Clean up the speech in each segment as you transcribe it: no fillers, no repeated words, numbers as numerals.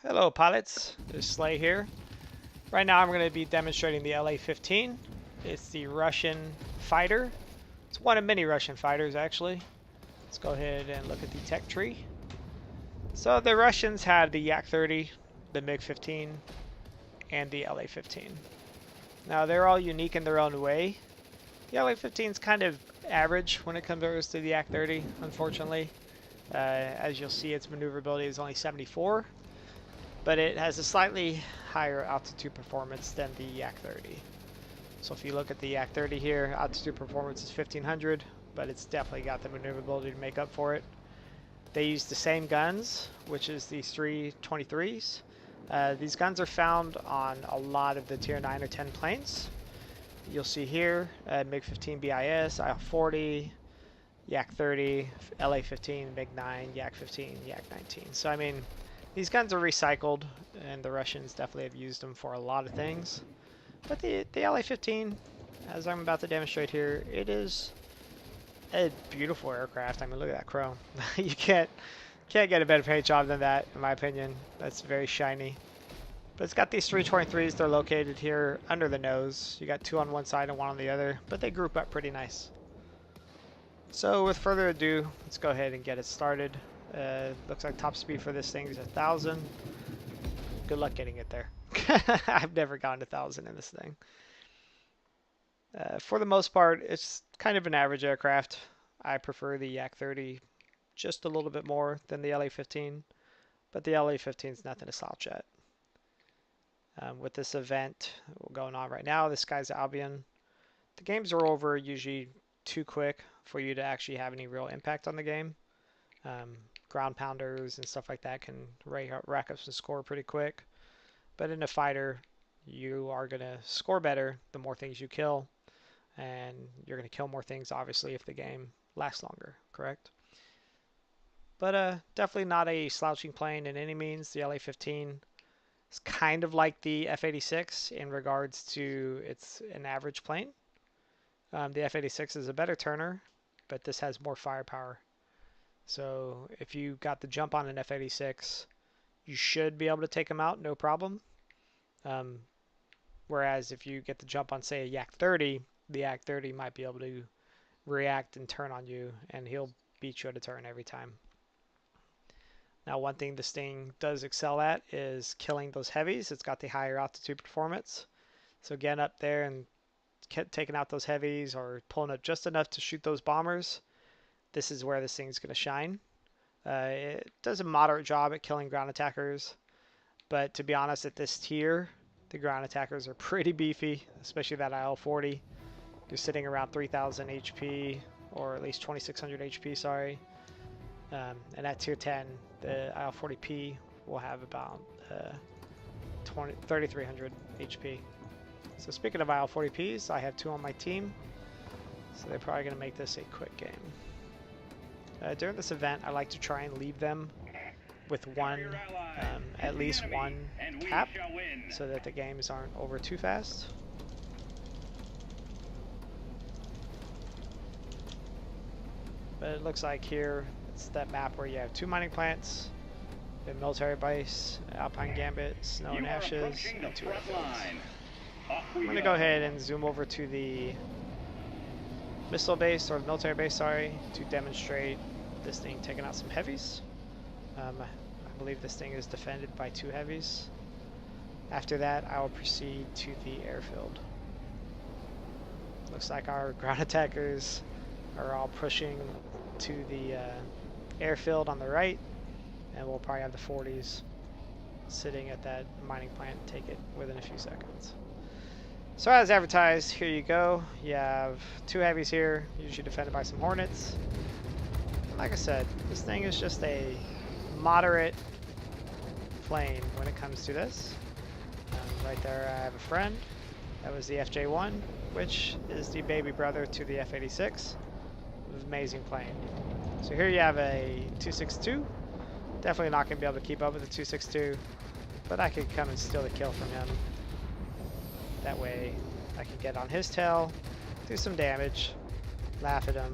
Hello pilots, it's Slay here. Right now I'm going to be demonstrating the LA-15. It's the Russian fighter. It's one of many Russian fighters actually. Let's go ahead and look at the tech tree. So the Russians had the Yak-30, the MiG-15, and the LA-15. Now they're all unique in their own way. The LA-15 is kind of average when it comes to the Yak-30, unfortunately. As you'll see, its maneuverability is only 74. But it has a slightly higher altitude performance than the Yak-30. So if you look at the Yak-30 here, altitude performance is 1500, but it's definitely got the maneuverability to make up for it. They use the same guns, which is the 323s. These guns are found on a lot of the tier 9 or 10 planes. You'll see here MiG-15 BIS, IL-40, Yak-30, LA-15, MiG-9, Yak-15, Yak-19. So I mean, these guns are recycled, and the Russians definitely have used them for a lot of things. But the LA-15, as I'm about to demonstrate here, it is a beautiful aircraft. I mean, look at that chrome. You can't get a better paint job than that, in my opinion. That's very shiny. But it's got these 323s. They're located here under the nose. You got two on one side and one on the other, but they group up pretty nice. So with further ado, let's go ahead and get it started. Looks like top speed for this thing is 1,000. Good luck getting it there. I've never gotten 1,000 in this thing. For the most part, it's kind of an average aircraft. I prefer the Yak-30 just a little bit more than the LA-15, but the LA-15 is nothing to slouch at. With this event going on right now, this guy's Albion. The games are over usually too quick for you to actually have any real impact on the game. Ground pounders and stuff like that can rack up some score pretty quick. But in a fighter, you are going to score better the more things you kill. And you're going to kill more things, obviously, if the game lasts longer, correct? But definitely not a slouching plane in any means. The LA-15 is kind of like the F-86 in regards to it's an average plane. The F-86 is a better turner, but this has more firepower. So if you got the jump on an F-86, you should be able to take him out, no problem. Whereas if you get the jump on, say, a Yak-30, the Yak-30 might be able to react and turn on you, and he'll beat you at a turn every time. Now, one thing this thing does excel at is killing those heavies. It's got the higher altitude performance. So getting up there and taking out those heavies or pulling up just enough to shoot those bombers, this is where this thing's going to shine. It does a moderate job at killing ground attackers, but to be honest, at this tier, the ground attackers are pretty beefy, especially that IL-40. You're sitting around 3,000 HP, or at least 2,600 HP, sorry. And at tier 10, the IL-40P will have about 3,300 HP. So speaking of IL-40Ps, I have two on my team, so they're probably going to make this a quick game. During this event, I like to try and leave them with at least one cap, so that the games aren't over too fast. But it looks like here, it's that map where you have two mining plants, the military base, Alpine Gambit, Snow and Ashes, and two airfields. I'm going to go ahead and zoom over to the missile base, or the military base, sorry, to demonstrate this thing taking out some heavies. I believe this thing is defended by two heavies. After that, I will proceed to the airfield. Looks like our ground attackers are all pushing to the airfield on the right, and we'll probably have the 40s sitting at that mining plant and take it within a few seconds. So as advertised, here you go. You have two heavies here, usually defended by some Hornets. And like I said, this thing is just a moderate plane when it comes to this. Right there I have a friend. That was the FJ1, which is the baby brother to the F-86. Amazing plane. So here you have a 262. Definitely not going to be able to keep up with the 262, but I could come and steal the kill from him. That way I can get on his tail, do some damage, laugh at him,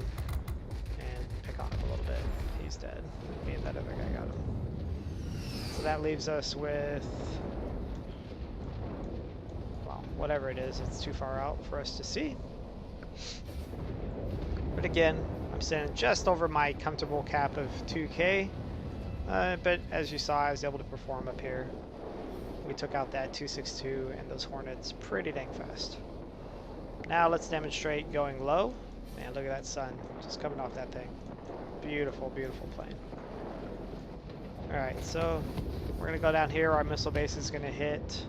and pick on him a little bit. He's dead. Me and that other guy got him. So that leaves us with, well, whatever it is. It's too far out for us to see. But again, I'm sitting just over my comfortable cap of 2K. But as you saw, I was able to perform up here. We took out that 262 and those Hornets pretty dang fast. Now let's demonstrate going low. Man, look at that sun just coming off that thing. Beautiful, beautiful plane. Alright, so we're going to go down here. Our missile base is going to hit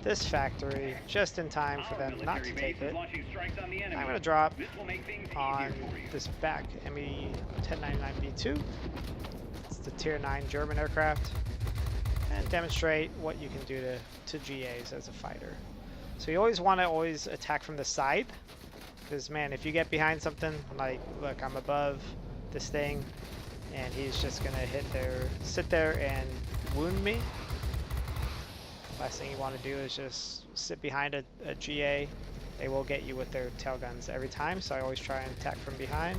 this factory just in time for them not to take it. I'm going to drop on this back ME-1099B2. It's the Tier 9 German aircraft. And demonstrate what you can do to GAs as a fighter. So you always want to attack from the side. Because, man, if you get behind something, like, look, I'm above this thing, and he's just going to sit there and wound me. Last thing you want to do is just sit behind a GA. They will get you with their tail guns every time, so I always try and attack from behind.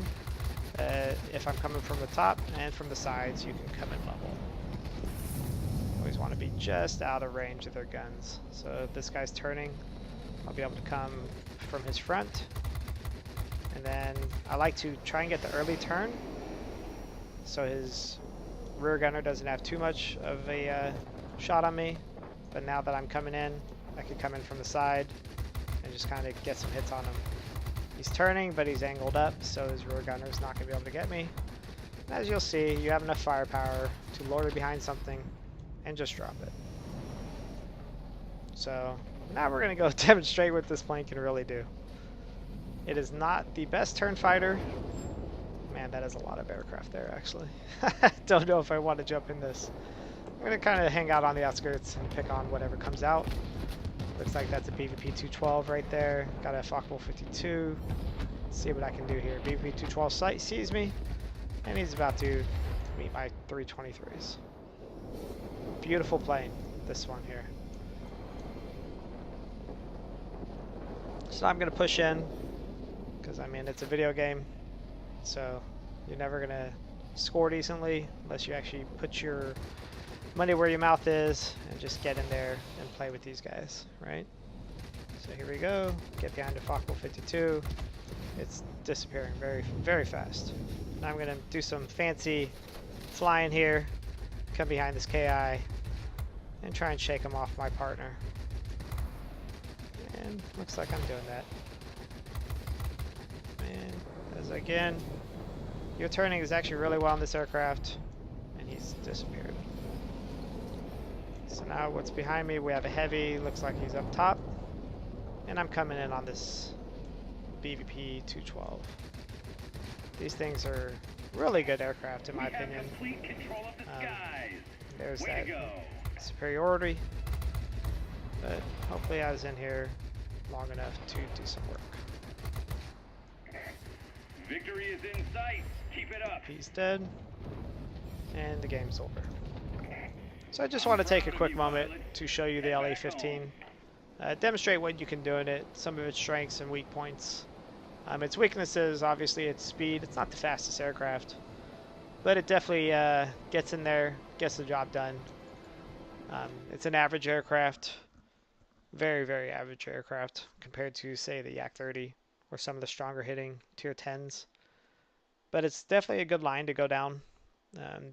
If I'm coming from the top and from the sides, you can come in level. Always want to be just out of range of their guns. So if this guy's turning, I'll be able to come from his front. And then I like to try and get the early turn so his rear gunner doesn't have too much of a shot on me. But now that I'm coming in, I can come in from the side and just kind of get some hits on him. He's turning, but he's angled up, so his rear gunner is not going to be able to get me. And as you'll see, you have enough firepower to loiter behind something and just drop it. So now we're going to go demonstrate what this plane can really do. It is not the best turn fighter. Man, that is a lot of aircraft there, actually. Don't know if I want to jump in this. I'm going to kind of hang out on the outskirts and pick on whatever comes out. Looks like that's a BVP 212 right there. Got a Fockable 52. Let's see what I can do here. BVP 212 sees me, and he's about to meet my 323s. Beautiful plane, this one here. So I'm going to push in, because I mean it's a video game, so you're never going to score decently unless you actually put your money where your mouth is and just get in there and play with these guys, right? So here we go. Get behind the Fockable 52. It's disappearing very, very fast. Now I'm going to do some fancy flying here, come behind this KI, and try and shake him off my partner. And looks like I'm doing that. And as again, your turning is actually really well on this aircraft, and he's disappeared. So now what's behind me, we have a heavy, looks like he's up top, and I'm coming in on this BVP 212. These things are really good aircraft in my opinion. There's that superiority, but hopefully I was in here long enough to do some work. Victory is in sight. Keep it up. He's dead, and the game's over. So I just want to take a quick moment to show you the LA-15, demonstrate what you can do in it, some of its strengths and weak points. Its weaknesses, obviously its speed. It's not the fastest aircraft, but it definitely gets in there, gets the job done. It's an average aircraft, very, very average aircraft compared to, say, the Yak-30 or some of the stronger hitting Tier 10s. But it's definitely a good line to go down.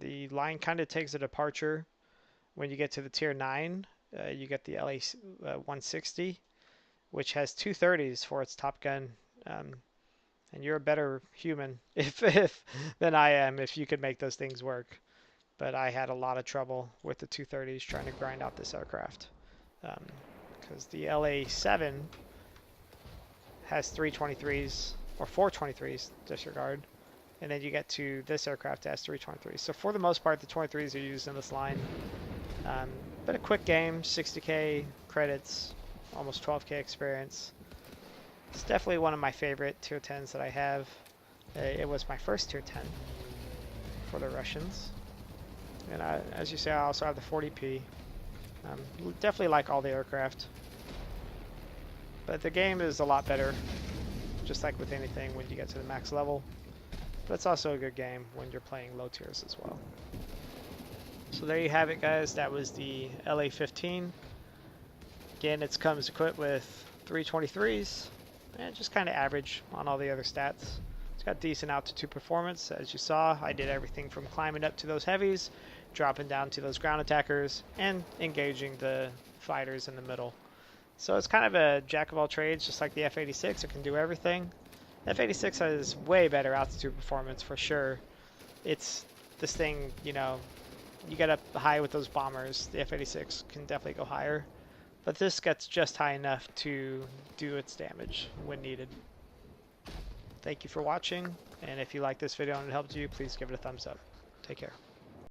The line kind of takes a departure when you get to the Tier 9. You get the LA-160, which has 230s for its Top Gun. And you're a better human than I am if you could make those things work. But I had a lot of trouble with the 230s trying to grind out this aircraft. Because the LA-7 has 323s, or 423s, disregard. And then you get to this aircraft that has 323s. So for the most part, the 23s are used in this line. But a quick game, 60k credits, almost 12k experience. It's definitely one of my favorite Tier 10s that I have. It was my first Tier 10 for the Russians. And as you say, I also have the 40p. Definitely like all the aircraft. But the game is a lot better, just like with anything when you get to the max level. But it's also a good game when you're playing low tiers as well. So there you have it, guys. That was the LA-15. Again, it comes equipped with 323s and just kind of average on all the other stats. It's got decent altitude performance. As you saw, I did everything from climbing up to those heavies, dropping down to those ground attackers, and engaging the fighters in the middle. So it's kind of a jack of all trades, just like the F-86. It can do everything. F-86 has way better altitude performance for sure. It's this thing, you know, you get up high with those bombers. The F-86 can definitely go higher. But this gets just high enough to do its damage when needed. Thank you for watching, and if you like this video and it helped you, please give it a thumbs up. Take care.